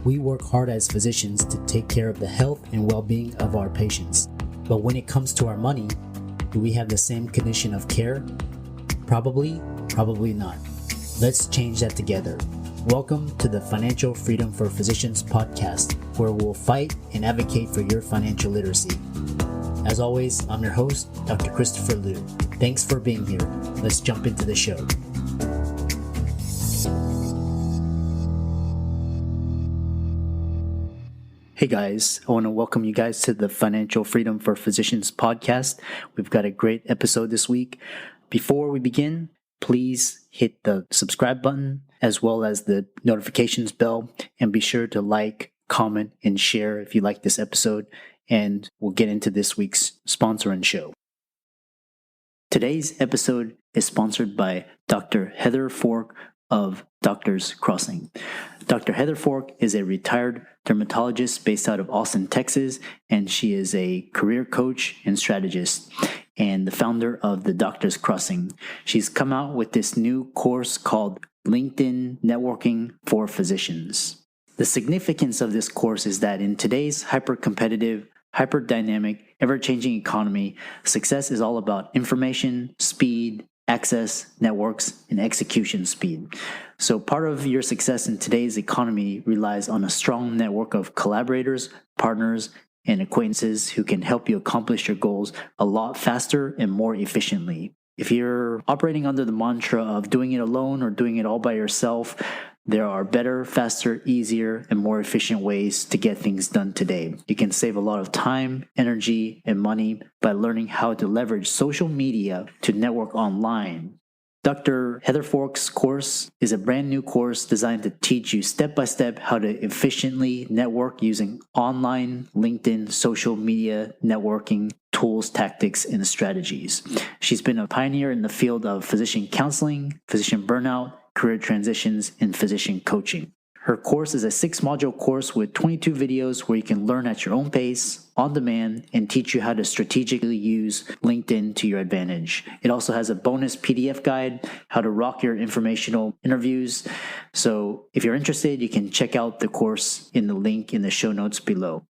We work hard as physicians to take care of the health and well-being of our patients. But when it comes to our money, do we have the same condition of care? Probably not. Let's change that together. Welcome to the Financial Freedom for Physicians podcast, where we'll fight and advocate for your financial literacy. As always, I'm your host, Dr. Christopher Liu. Thanks for being here. Let's jump into the show. Hey guys, I want to welcome you guys to the Financial Freedom for Physicians podcast. We've got a great episode this week. Before we begin, please hit the subscribe button as well as the notifications bell, and be sure to like, comment, and share if you like this episode, and we'll get into this week's sponsor and show. Today's episode is sponsored by Dr. Heather Fork of Doctors Crossing. Dr. Heather Fork is a retired dermatologist based out of Austin, Texas, and she is a career coach and strategist and the founder of the Doctors Crossing. She's come out with this new course called LinkedIn Networking for Physicians. The significance of this course is that in today's hyper-competitive, hyper-dynamic, ever-changing economy, success is all about information, speed, access, networks, and execution speed. So part of your success in today's economy relies on a strong network of collaborators, partners, and acquaintances who can help you accomplish your goals a lot faster and more efficiently. If you're operating under the mantra of doing it alone or doing it all by yourself, there are better, faster, easier, and more efficient ways to get things done today. You can save a lot of time, energy, and money by learning how to leverage social media to network online. Dr. Heather Fork's course is a brand new course designed to teach you step-by-step how to efficiently network using online, LinkedIn, social media networking tools, tactics, and strategies. She's been a pioneer in the field of physician counseling, physician burnout, career transitions, and physician coaching. Her course is a 6-module course with 22 videos where you can learn at your own pace, on demand, and teach you how to strategically use LinkedIn to your advantage. It also has a bonus PDF guide, how to rock your informational interviews. So if you're interested, you can check out the course in the link in the show notes below.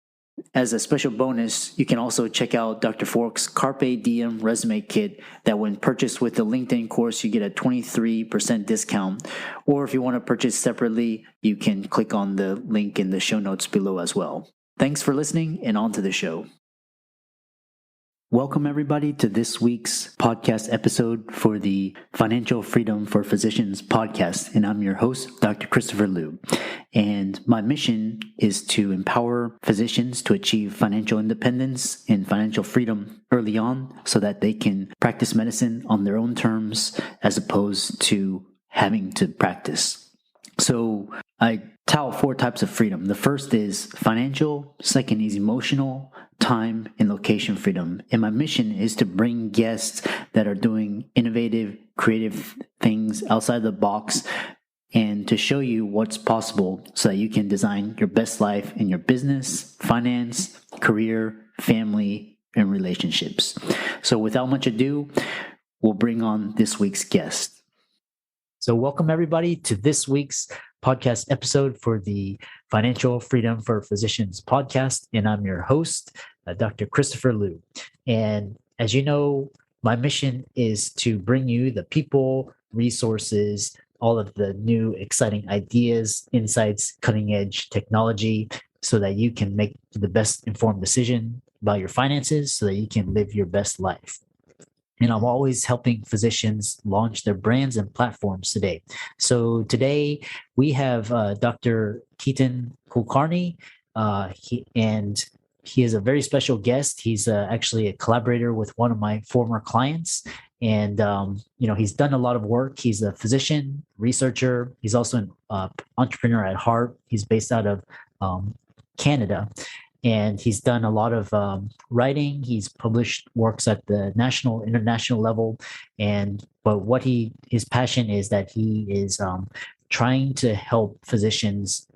As a special bonus, you can also check out Dr. Fork's Carpe Diem resume kit that when purchased with the LinkedIn course, you get a 23% discount. Or if you want to purchase separately, you can click on the link in the show notes below as well. Thanks for listening, and on to the show. Welcome everybody to this week's podcast episode for the Financial Freedom for Physicians podcast. And I'm your host, Dr. Christopher Liu. And my mission is to empower physicians to achieve financial independence and financial freedom early on so that they can practice medicine on their own terms as opposed to having to practice. So I tout 4 types of freedom. The first is financial, second is emotional, time, and location freedom. And my mission is to bring guests that are doing innovative, creative things outside the box and to show you what's possible so that you can design your best life in your business, finance, career, family, and relationships. So without much ado, we'll bring on this week's guest. So welcome everybody to this week's podcast episode for the Financial Freedom for Physicians podcast. And I'm your host, Dr. Christopher Liu. And as you know, my mission is to bring you the people, resources, all of the new exciting ideas, insights, cutting edge technology so that you can make the best informed decision about your finances so that you can live your best life. And I'm always helping physicians launch their brands and platforms today. So today we have Dr. Ketan Kulkarni, he is a very special guest. He's actually a collaborator with one of my former clients. And, he's done a lot of work. He's a physician, researcher. He's also an entrepreneur at heart. He's based out of Canada. And he's done a lot of writing. He's published works at the national, international level. But what his passion is that he is trying to help physicians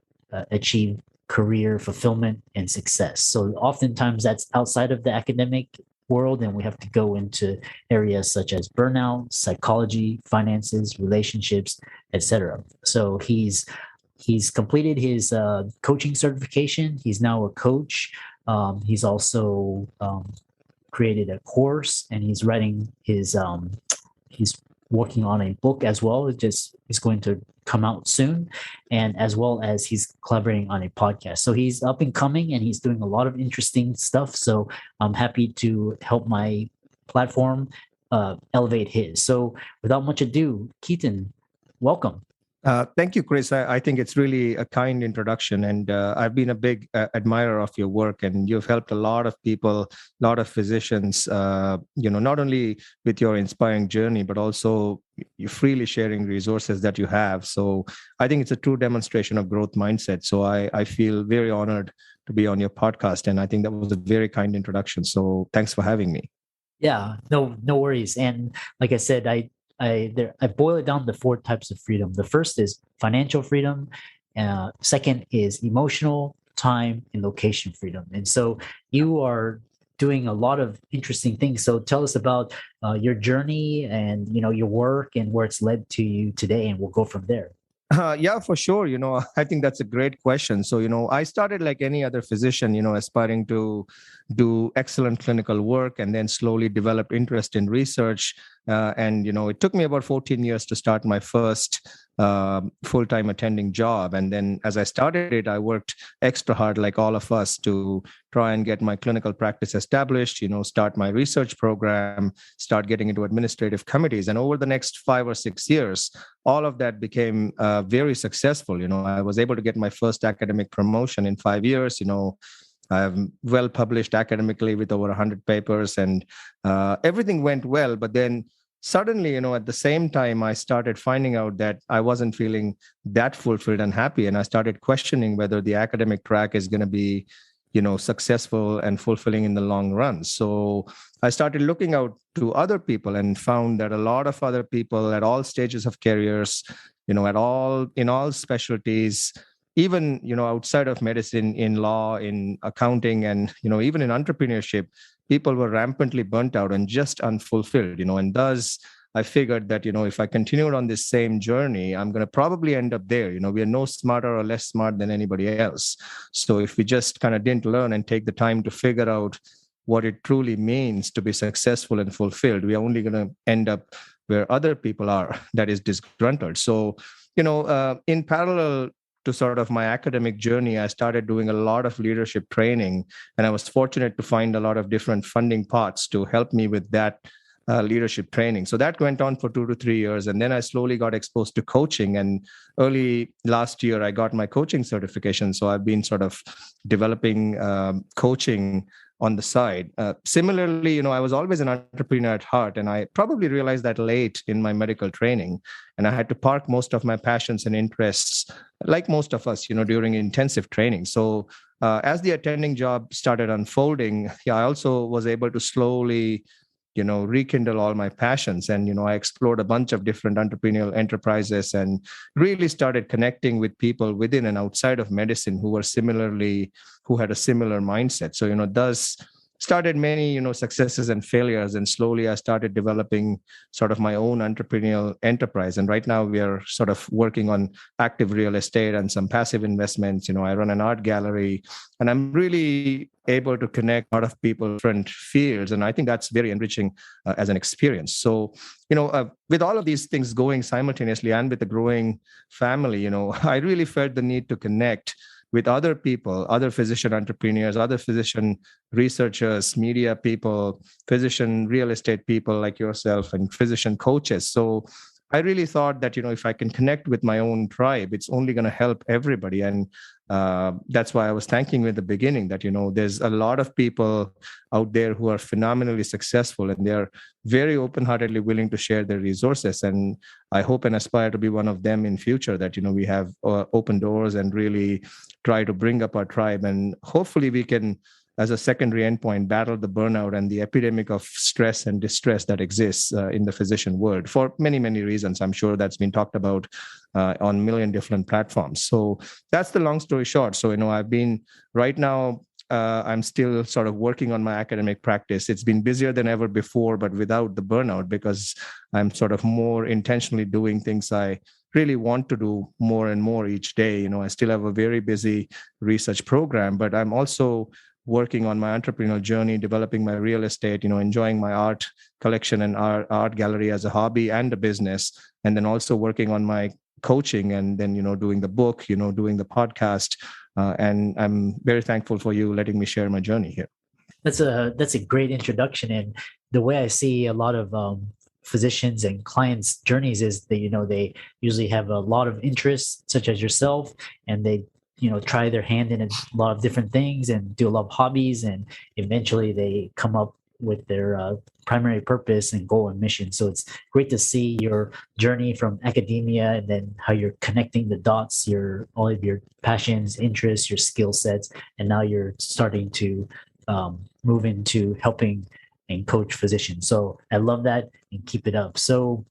achieve career fulfillment and success. So oftentimes that's outside of the academic world, and we have to go into areas such as burnout, psychology, finances, relationships, etc. So he's He's completed his coaching certification. He's now a coach. He's also created a course, and he's writing his he's working on a book as well. It just is going to come out soon, and as well as he's collaborating on a podcast. So he's up and coming, and he's doing a lot of interesting stuff. So I'm happy to help my platform elevate his. So without much ado, Ketan, welcome. Thank you, Chris. I think it's really a kind introduction, and I've been a big admirer of your work, and you've helped a lot of people, a lot of physicians, not only with your inspiring journey, but also you freely sharing resources that you have. So I think it's a true demonstration of growth mindset. So I feel very honored to be on your podcast, and I think that was a very kind introduction. So thanks for having me. Yeah, no worries. And like I said, I boil it down to 4 types of freedom. The first is financial freedom. Second is emotional, time, and location freedom. And so you are doing a lot of interesting things. So tell us about your journey and your work and where it's led to you today, and we'll go from there. Yeah, for sure. I think that's a great question. So, I started like any other physician, aspiring to do excellent clinical work and then slowly develop interest in research. And it took me about 14 years to start my first full-time attending job. And then as I started it, I worked extra hard, like all of us, to try and get my clinical practice established, start my research program, start getting into administrative committees. And over the next 5 or 6 years, all of that became very successful. I was able to get my first academic promotion in 5 years. I'm well published academically with over 100 papers, and everything went well. But then suddenly, at the same time, I started finding out that I wasn't feeling that fulfilled and happy. And I started questioning whether the academic track is going to be, successful and fulfilling in the long run. So I started looking out to other people and found that a lot of other people at all stages of careers, in all specialties, even outside of medicine, in law, in accounting, and even in entrepreneurship, people were rampantly burnt out and just unfulfilled. And thus I figured that if I continued on this same journey, I'm going to probably end up there. We are no smarter or less smart than anybody else. So if we just kind of didn't learn and take the time to figure out what it truly means to be successful and fulfilled, we are only going to end up where other people are, that is disgruntled. So in parallel to sort of my academic journey, I started doing a lot of leadership training, and I was fortunate to find a lot of different funding pots to help me with that leadership training. So that went on for 2 to 3 years. And then I slowly got exposed to coaching. And early last year, I got my coaching certification. So I've been sort of developing coaching on the side. Similarly, I was always an entrepreneur at heart, and I probably realized that late in my medical training. And I had to park most of my passions and interests, like most of us, during intensive training. So as the attending job started unfolding, I also was able to slowly rekindle all my passions. And, I explored a bunch of different entrepreneurial enterprises and really started connecting with people within and outside of medicine who had a similar mindset. So, thus started many, successes and failures. And slowly I started developing sort of my own entrepreneurial enterprise. And right now we are sort of working on active real estate and some passive investments. I run an art gallery, and I'm really able to connect a lot of people in different fields. And I think that's very enriching as an experience. So, with all of these things going simultaneously and with the growing family, I really felt the need to connect with other people, other physician entrepreneurs, other physician researchers, media people, physician real estate people like yourself, and physician coaches. So I really thought that, if I can connect with my own tribe, it's only going to help everybody. And that's why I was thinking at the beginning that, there's a lot of people out there who are phenomenally successful, and they're very open-heartedly willing to share their resources. And I hope and aspire to be one of them in future, that, we have open doors and really try to bring up our tribe. And hopefully we can, as a secondary endpoint, battle the burnout and the epidemic of stress and distress that exists in the physician world for many, many reasons. I'm sure that's been talked about on a million different platforms. So that's the long story short. So, I've been right now, I'm still sort of working on my academic practice. It's been busier than ever before, but without the burnout, because I'm sort of more intentionally doing things I really want to do more and more each day. I still have a very busy research program, but I'm also working on my entrepreneurial journey, developing my real estate, enjoying my art collection and art gallery as a hobby and a business, and then also working on my coaching, and then doing the book, doing the podcast, and I'm very thankful for you letting me share my journey here. That's a great introduction, and the way I see a lot of physicians and clients' journeys is that they usually have a lot of interests, such as yourself, and they try their hand in a lot of different things and do a lot of hobbies, and eventually they come up with their primary purpose and goal and mission. So it's great to see your journey from academia and then how you're connecting the dots, all of your passions, interests, your skill sets, and now you're starting to move into helping and coach physicians. So I love that, and keep it up. So,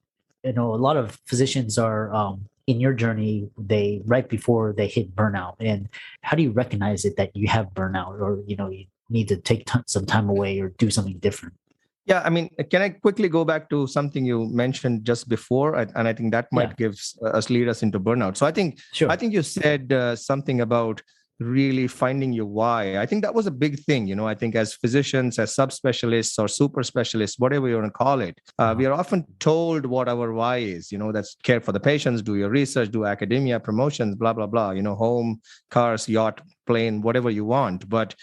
a lot of physicians are in your journey, they right before they hit burnout. And how do you recognize it that you have burnout, or you need to take some time away or do something different? Yeah, I mean, can I quickly go back to something you mentioned just before, and I think that might lead us into burnout. So I think you said something about really finding your why. I think that was a big thing. I think as physicians, as subspecialists or super specialists, whatever you want to call it, we are often told what our why is. That's care for the patients, do your research, do academia, promotions, blah blah blah. Home, cars, yacht, plane, whatever you want. But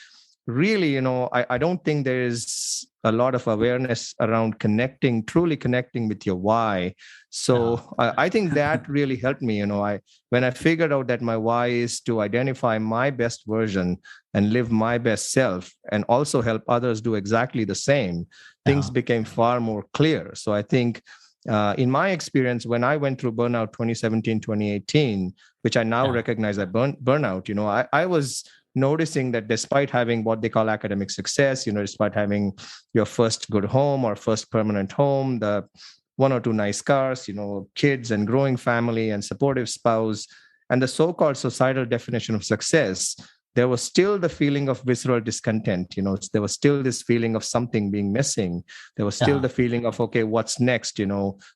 really, I don't think there is a lot of awareness around truly connecting with your why. So I think that really helped me. When I figured out that my why is to identify my best version and live my best self, and also help others do exactly the same, things became far more clear. So I think in my experience, when I went through burnout 2017, 2018, which I now recognize as burnout, I was noticing that despite having what they call academic success, despite having your first good home or first permanent home, the one or two nice cars, kids and growing family and supportive spouse, and the so-called societal definition of success, there was still the feeling of visceral discontent. There was still this feeling of something being missing. There was still the feeling of, okay, what's next?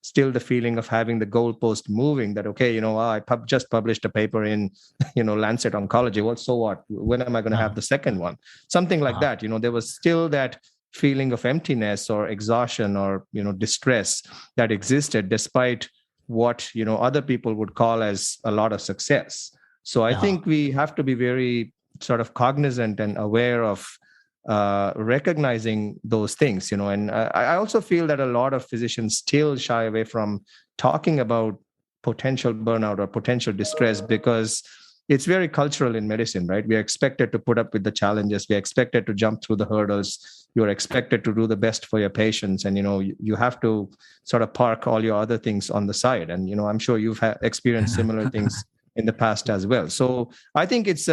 Still the feeling of having the goalpost moving, that, okay, I just published a paper in, Lancet Oncology. Well, so what? When am I going to have the second one? Something like that. There was still that feeling of emptiness or exhaustion or, distress that existed despite what, other people would call as a lot of success. So I think we have to be very sort of cognizant and aware of recognizing those things, and I also feel that a lot of physicians still shy away from talking about potential burnout or potential distress, because it's very cultural in medicine, right? We are expected to put up with the challenges. We are expected to jump through the hurdles. You're expected to do the best for your patients. And, you have to sort of park all your other things on the side. And, I'm sure you've experienced similar things in the past as well. So I think it's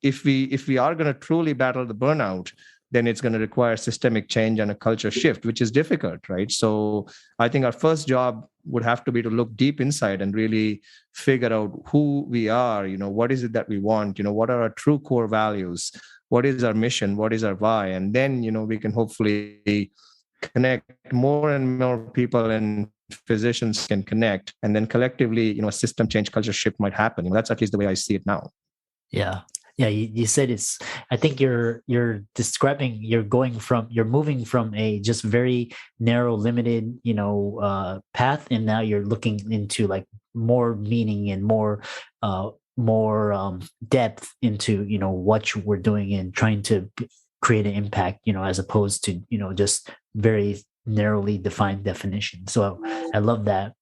if we are going to truly battle the burnout, then it's going to require systemic change and a culture shift, which is difficult, right? So I think our first job would have to be to look deep inside and really figure out who we are, what is it that we want, what are our true core values, what is our mission, what is our why, and then, we can hopefully connect more and more people, and physicians can connect, and then collectively, a system change, culture shift might happen. That's at least the way I see it now. Yeah. You said I think you're describing, you're moving from a just very narrow, limited, path, and now you're looking into like more meaning and more depth into, what we're doing and trying to create an impact, as opposed to, just very narrowly defined definition. So I love that.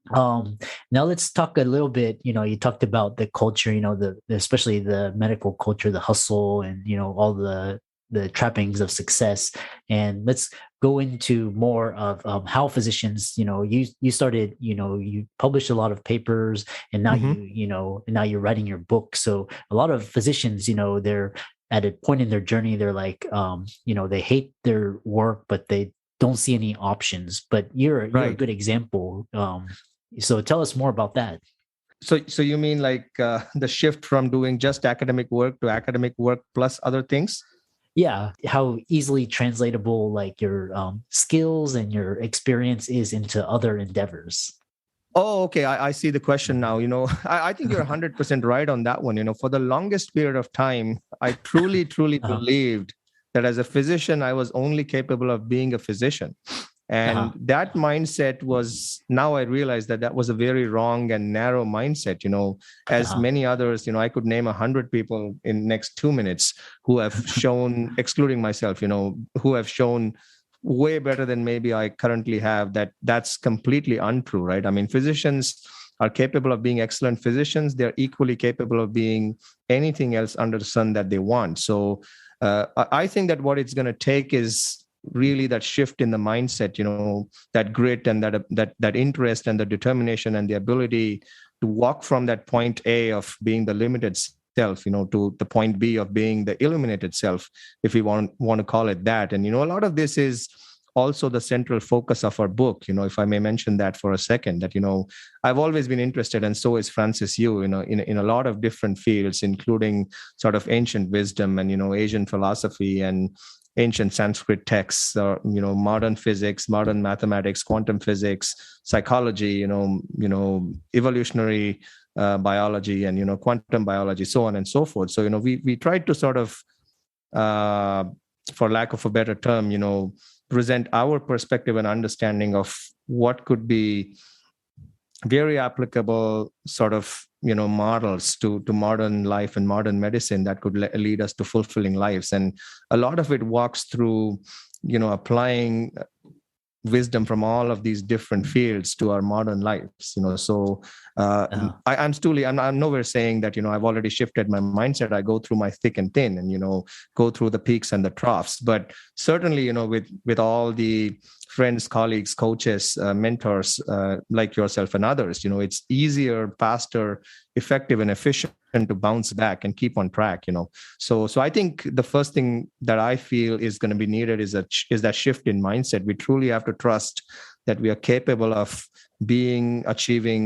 Now let's talk a little bit, you talked about the culture, especially the medical culture, the hustle, and, all the trappings of success. And let's go into more of how physicians, you started, you published a lot of papers, and now now you're writing your book. So a lot of physicians, they're at a point in their journey, they're like, they hate their work, but they don't see any options. But you're a good example. So tell us more about that. So you mean like the shift from doing just academic work to academic work plus other things? Yeah, how easily translatable like your skills and your experience is into other endeavors. Oh, okay. I see the question now. I think you're 100% right on that one. For the longest period of time, I truly, truly Uh-huh. believed that as a physician, I was only capable of being a physician. Uh-huh. And that mindset was, now I realize that that was a very wrong and narrow mindset. As Uh-huh. many others, I could name 100 people in next 2 minutes who have shown, excluding myself, who have shown way better than maybe I currently have. That's completely untrue, right? I mean, physicians are capable of being excellent physicians. They're equally capable of being anything else under the sun that they want. So I think that what it's going to take is really that shift in the mindset, that grit and that interest and the determination and the ability to walk from that point A of being the limited self, to the point B of being the illuminated self, if we want to call it that. And a lot of this is also the central focus of our book. If I may mention that for a second, that I've always been interested, and so is Francis Yu, in a lot of different fields, including sort of ancient wisdom and Asian philosophy and ancient Sanskrit texts, or modern physics, modern mathematics, quantum physics, psychology, evolutionary biology, and quantum biology, so on and so forth. So we tried to sort of, for lack of a better term, present our perspective and understanding of what could be very applicable sort of models to modern life and modern medicine that could lead us to fulfilling lives. And a lot of it walks through applying wisdom from all of these different fields to our modern lives. So Uh-huh. I'm nowhere saying that I've already shifted my mindset. I go through my thick and thin, and go through the peaks and the troughs. But certainly with all the friends, colleagues, coaches, mentors like yourself and others, it's easier, faster, effective, and efficient to bounce back and keep on track. So I think the first thing that I feel is going to be needed is that shift in mindset. We truly have to trust that we are capable of being, achieving,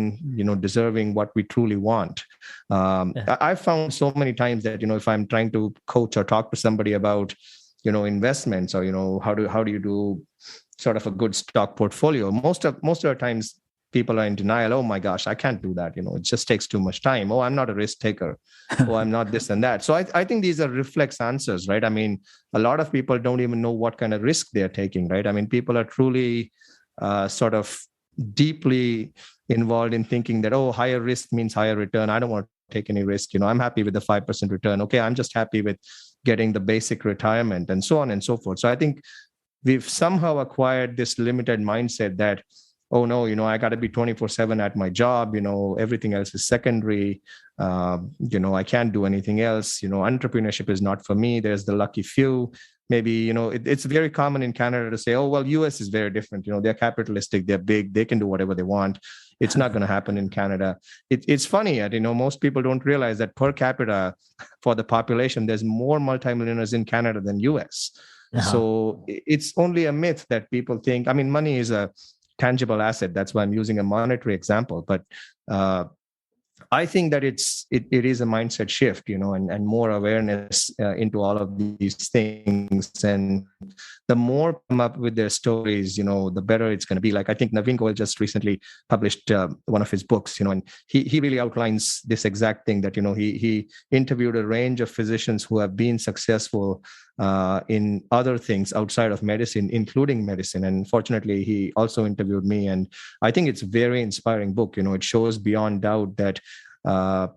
deserving what we truly want. I've found so many times that if I'm trying to coach or talk to somebody about investments, or how do you do sort of a good stock portfolio, most of the times people are in denial. Oh my gosh, I can't do that. It just takes too much time. Oh, I'm not a risk taker. Oh, I'm not this and that. So I think these are reflex answers, right? I mean, a lot of people don't even know what kind of risk they're taking, right? I mean, people are truly sort of deeply involved in thinking that, oh, higher risk means higher return. I don't want to take any risk. I'm happy with the 5% return. Okay, I'm just happy with getting the basic retirement, and so on and so forth. So I think we've somehow acquired this limited mindset that, oh no, I got to be 24/7 at my job. Everything else is secondary. I can't do anything else. Entrepreneurship is not for me. There's the lucky few. Maybe, it's very common in Canada to say, oh, well, US is very different. They're capitalistic. They're big. They can do whatever they want. It's not going to happen in Canada. It's funny that, most people don't realize that per capita for the population, there's more multimillionaires in Canada than US. Uh-huh. So it's only a myth that people think. I mean, money is a tangible asset. That's why I'm using a monetary example. But I think that it is a mindset shift, and more awareness into all of these things. And the more come up with their stories, the better it's going to be. Like, I think Naveen Goel just recently published one of his books, and he really outlines this exact thing that, he interviewed a range of physicians who have been successful in other things outside of medicine, including medicine. And fortunately, he also interviewed me. And I think it's a very inspiring book. It shows beyond doubt that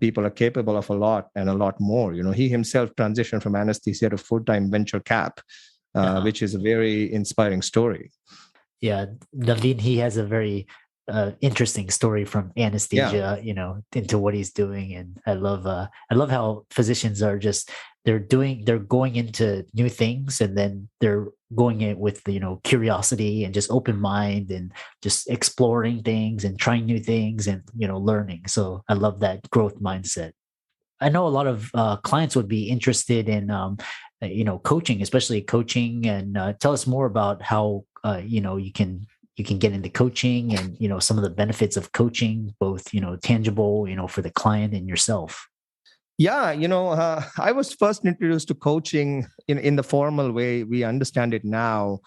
people are capable of a lot and a lot more. He himself transitioned from anesthesia to full-time venture cap, which is a very inspiring story. Yeah, Naveen, he has a very interesting story from anesthesia, into what he's doing. And I love how physicians are just, they're going into new things, and then they're going in with, curiosity and just open mind and just exploring things and trying new things and, learning. So I love that growth mindset. I know a lot of clients would be interested in, coaching, especially coaching. And tell us more about how you can get into coaching, and some of the benefits of coaching, both tangible, for the client and yourself. Yeah, I was first introduced to coaching in the formal way we understand it now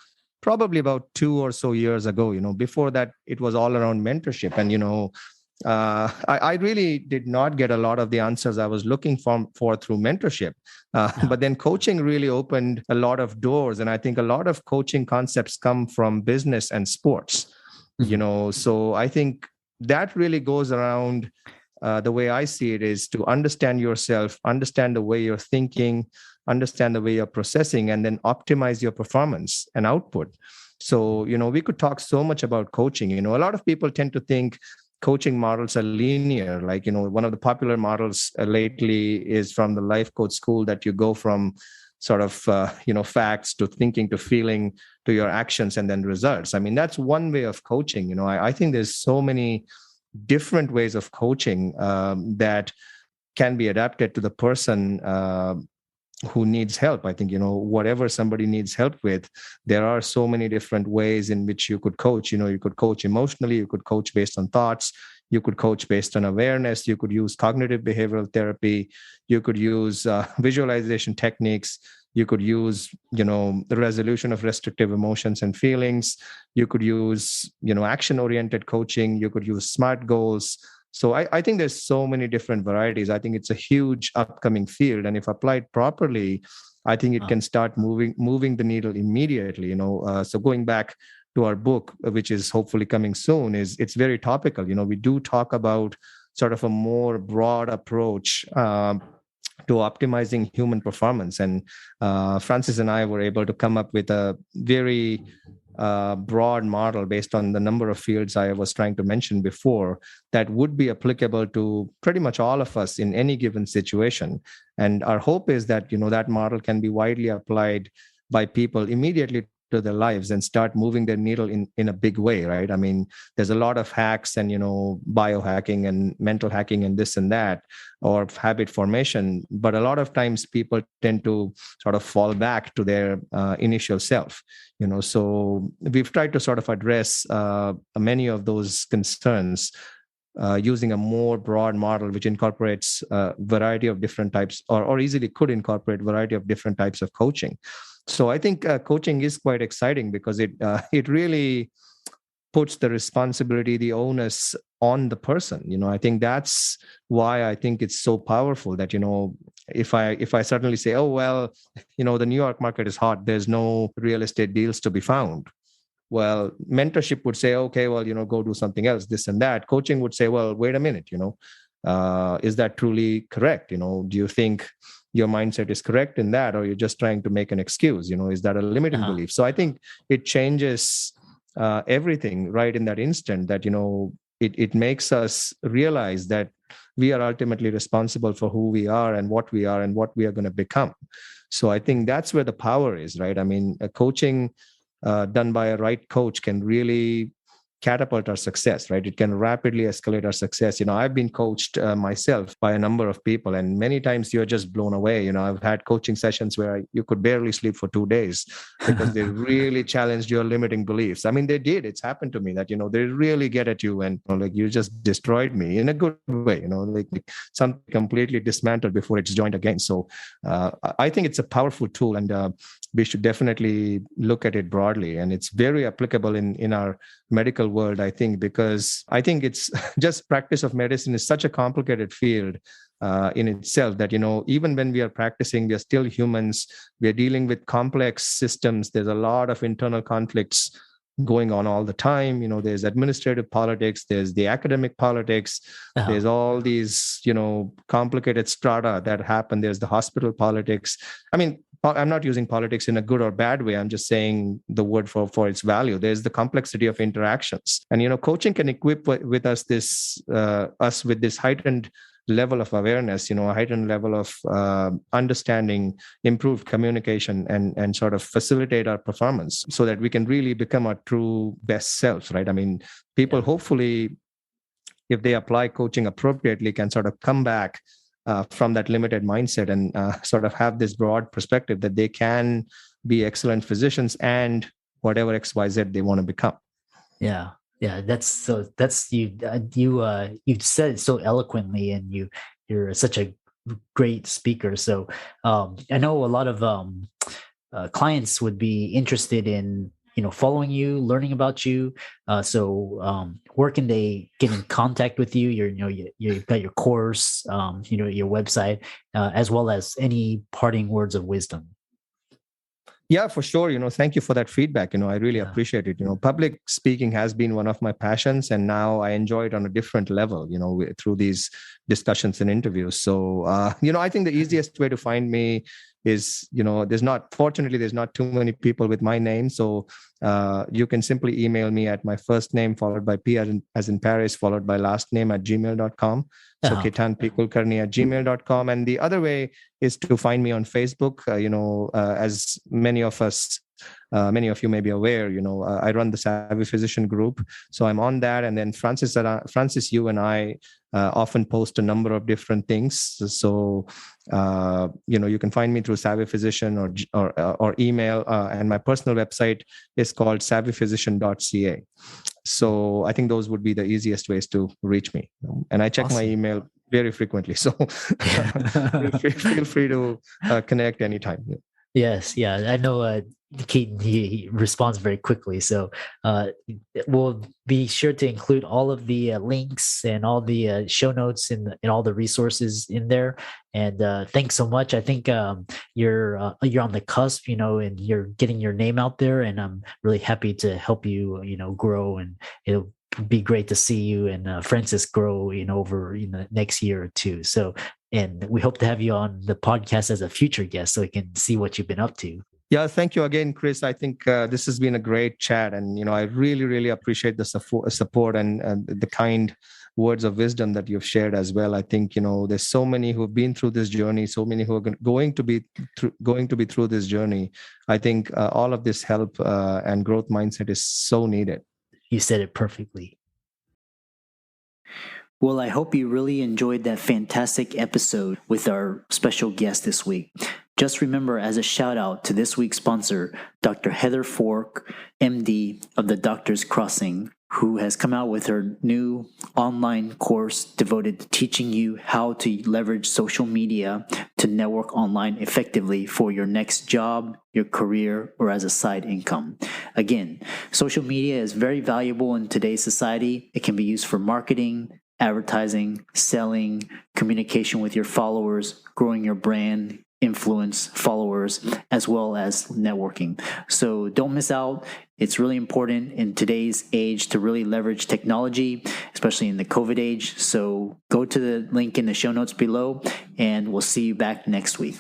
probably about 2 or so years ago. Before that, it was all around mentorship. And, I really did not get a lot of the answers I was looking for through mentorship. But then coaching really opened a lot of doors. And I think a lot of coaching concepts come from business and sports, so I think that really goes around. The way I see it is to understand yourself, understand the way you're thinking, understand the way you're processing, and then optimize your performance and output. So, we could talk so much about coaching. A lot of people tend to think coaching models are linear. Like, one of the popular models lately is from the life coach school, that you go from sort of, facts to thinking to feeling to your actions and then results. I mean, that's one way of coaching. I think there's so many different ways of coaching that can be adapted to the person who needs help. I think, whatever somebody needs help with, there are so many different ways in which you could coach. You could coach emotionally, you could coach based on thoughts, you could coach based on awareness, you could use cognitive behavioral therapy, you could use visualization techniques, you could use, the resolution of restrictive emotions and feelings, you could use, action-oriented coaching, you could use SMART goals. So I think there's so many different varieties. I think it's a huge upcoming field. And if applied properly, I think it can start moving the needle immediately. So going back to our book, which is hopefully coming soon, it's very topical. We do talk about sort of a more broad approach to optimizing human performance. And Francis and I were able to come up with a very broad model based on the number of fields I was trying to mention before, that would be applicable to pretty much all of us in any given situation. And our hope is that, that model can be widely applied by people immediately to their lives and start moving their needle in a big way, right? I mean, there's a lot of hacks and, biohacking and mental hacking and this and that, or habit formation. But a lot of times people tend to sort of fall back to their initial self, so we've tried to sort of address many of those concerns using a more broad model, which incorporates a variety of different types, or easily could incorporate a variety of different types of coaching. So I think coaching is quite exciting because it really puts the responsibility, the onus on the person. I think that's why I think it's so powerful that, if I suddenly say, oh, well, the New York market is hot, there's no real estate deals to be found. Well, mentorship would say, okay, well, go do something else, this and that. Coaching would say, well, wait a minute, is that truly correct? Do you think your mindset is correct in that, or you're just trying to make an excuse? Is that a limiting belief? So I think it changes everything right in that instant, that, it makes us realize that we are ultimately responsible for who we are and what we are going to become. So I think that's where the power is, right? I mean, a coaching done by a right coach can really catapult our success, right? It can rapidly escalate our success. I've been coached myself by a number of people, and many times you're just blown away. I've had coaching sessions where you could barely sleep for 2 days because they really challenged your limiting beliefs. I mean, they did. It's happened to me that, they really get at you and like, you just destroyed me in a good way, like something completely dismantled before it's joined again. So I think it's a powerful tool, and we should definitely look at it broadly. And it's very applicable in our medical world, I think, because I think it's just practice of medicine is such a complicated field in itself that, even when we are practicing, we are still humans. We are dealing with complex systems. There's a lot of internal conflicts going on all the time. There's administrative politics, there's the academic politics, there's all these, complicated strata that happen. There's the hospital politics. I mean, I'm not using politics in a good or bad way. I'm just saying the word for its value. There's the complexity of interactions. And, coaching can equip with us with this heightened level of awareness, a heightened level of understanding, improved communication, and sort of facilitate our performance so that we can really become our true best selves, right? I mean, people hopefully, if they apply coaching appropriately, can sort of come back from that limited mindset and sort of have this broad perspective that they can be excellent physicians and whatever XYZ they want to become. Yeah. That's you said it so eloquently, and you're such a great speaker. So I know a lot of clients would be interested in following you, learning about you. So where can they get in contact with you? You've got your course, your website, as well as any parting words of wisdom. Yeah, for sure. Thank you for that feedback. I really Yeah. appreciate it. Public speaking has been one of my passions, and now I enjoy it on a different level, through these discussions and interviews. So, I think the easiest way to find me is, fortunately, there's not too many people with my name. So you can simply email me at my first name followed by P as in Paris, followed by last name at gmail.com. So ketanpkulkarni at gmail.com. And the other way is to find me on Facebook. As many of you may be aware, I run the Savvy Physician group. So I'm on that. And then Francis, you and I often post a number of different things. So, you can find me through Savvy Physician or email. And my personal website is called savvyphysician.ca. So I think those would be the easiest ways to reach me. And I check my email very frequently. So feel free to connect anytime. Yes. Yeah. I know Ketan, he responds very quickly. So we'll be sure to include all of the links and all the show notes and all the resources in there. And thanks so much. I think you're on the cusp, and you're getting your name out there. And I'm really happy to help you, grow. And it'll be great to see you and Francis grow, over the next year or two. So, and we hope to have you on the podcast as a future guest so we can see what you've been up to. Yeah, thank you again, Chris. I think this has been a great chat, and I really, really appreciate the support and the kind words of wisdom that you've shared as well. I think there's so many who've been through this journey, so many who are going to be through this journey. I think all of this help and growth mindset is so needed. You said it perfectly. Well, I hope you really enjoyed that fantastic episode with our special guest this week. Just remember, as a shout out to this week's sponsor, Dr. Heather Fork, MD of the Doctor's Crossing, who has come out with her new online course devoted to teaching you how to leverage social media to network online effectively for your next job, your career, or as a side income. Again, social media is very valuable in today's society. It can be used for marketing, advertising, selling, communication with your followers, growing your brand, influence, followers, as well as networking. So don't miss out. It's really important in today's age to really leverage technology, especially in the COVID age. So go to the link in the show notes below, and we'll see you back next week.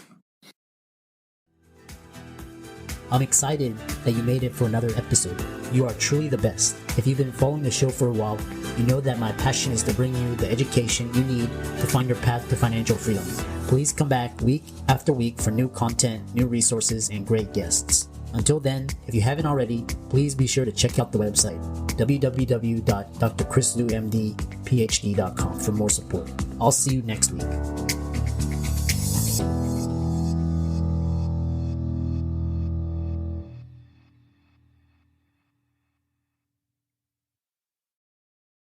I'm excited that you made it for another episode. You are truly the best. If you've been following the show for a while, you know that my passion is to bring you the education you need to find your path to financial freedom. Please come back week after week for new content, new resources, and great guests. Until then, if you haven't already, please be sure to check out the website, www.drchrislumdphd.com for more support. I'll see you next week.